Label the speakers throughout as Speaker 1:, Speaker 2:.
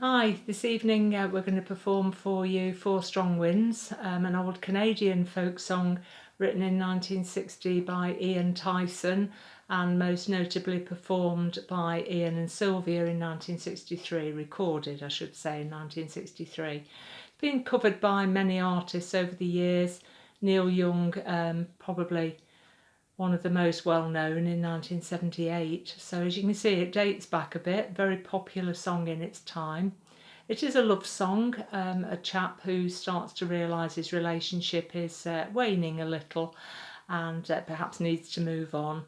Speaker 1: Hi, this evening we're going to perform for you Four Strong Winds, an old Canadian folk song written in 1960 by Tyson and most notably performed by Ian and Sylvia in 1963, recorded I should say in 1963. It's been covered by many artists over the years. Neil Young, probably one of the most well-known, in 1978. So as you can see, it dates back a bit, very popular song in its time. It is a love song, a chap who starts to realise his relationship is waning a little and perhaps needs to move on,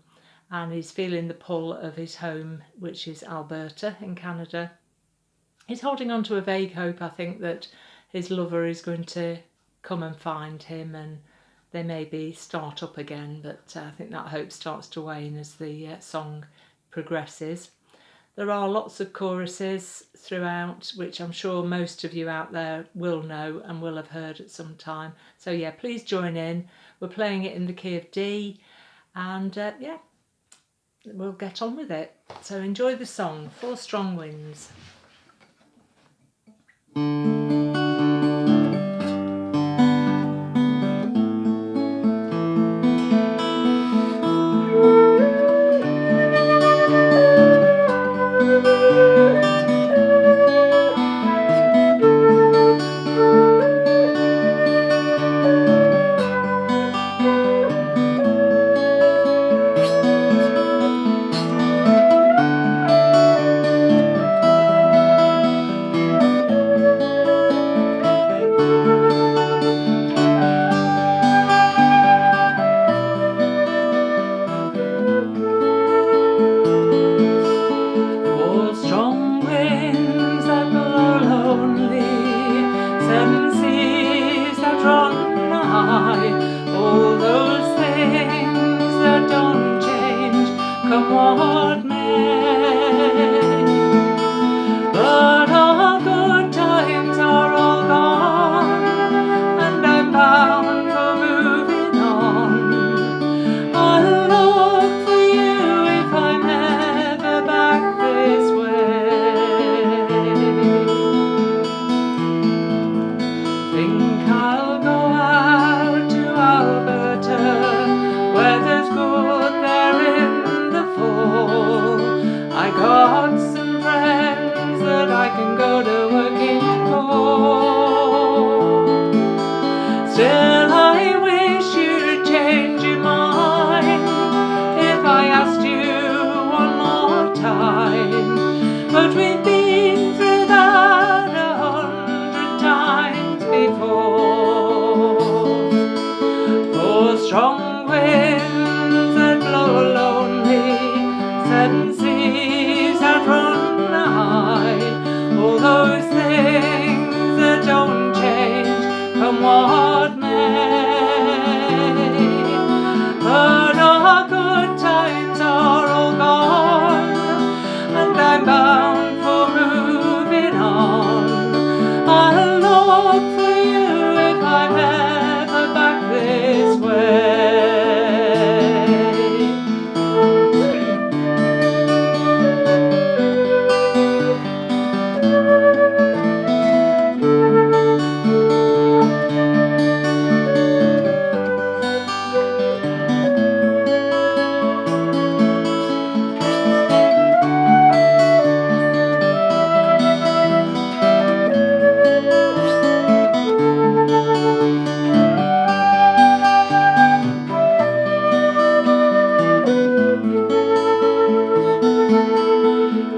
Speaker 1: and he's feeling the pull of his home, which is Alberta in Canada. He's holding on to a vague hope, I think, that his lover is going to come and find him and they maybe start up again, but I think that hope starts to wane as the song progresses. There are lots of choruses throughout, which I'm sure most of you out there will know and will have heard at some time. So yeah, please join in. We're playing it in the key of D, and yeah, we'll get on with it. So enjoy the song, Four Strong Winds. All those things that don't change, come what may. But our good times are all gone, and I'm bound for moving on. I'll look for you if I'm ever back this way. Think I'll go out to Alberta, weather's good there in the fall. I got some friends that I can go to working for. Still I wish you'd change your mind if I asked you one more time. But we've been through that 100 times before. Four strong winds that blow lonely, seven seas that run high, all those things that don't change, come what may. But our good times are all gone, and I'm bound for moving on. I'll look for you if I'm ever back this way.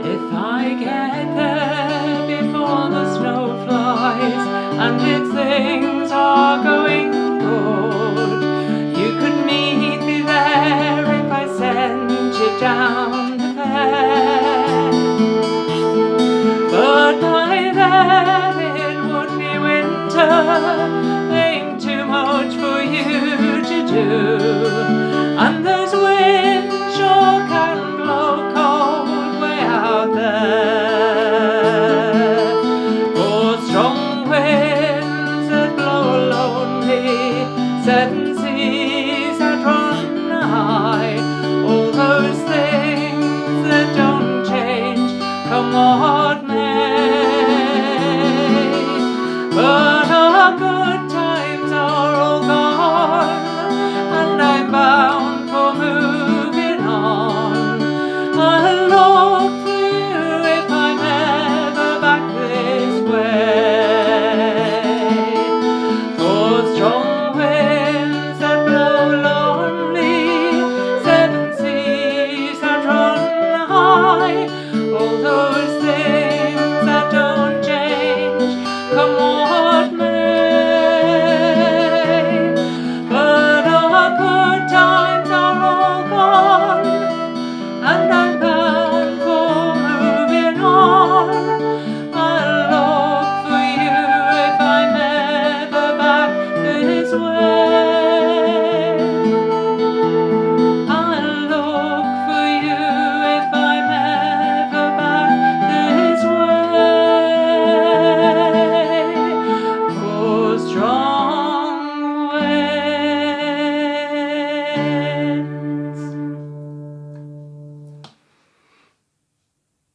Speaker 1: If I get there before the snow flies, and if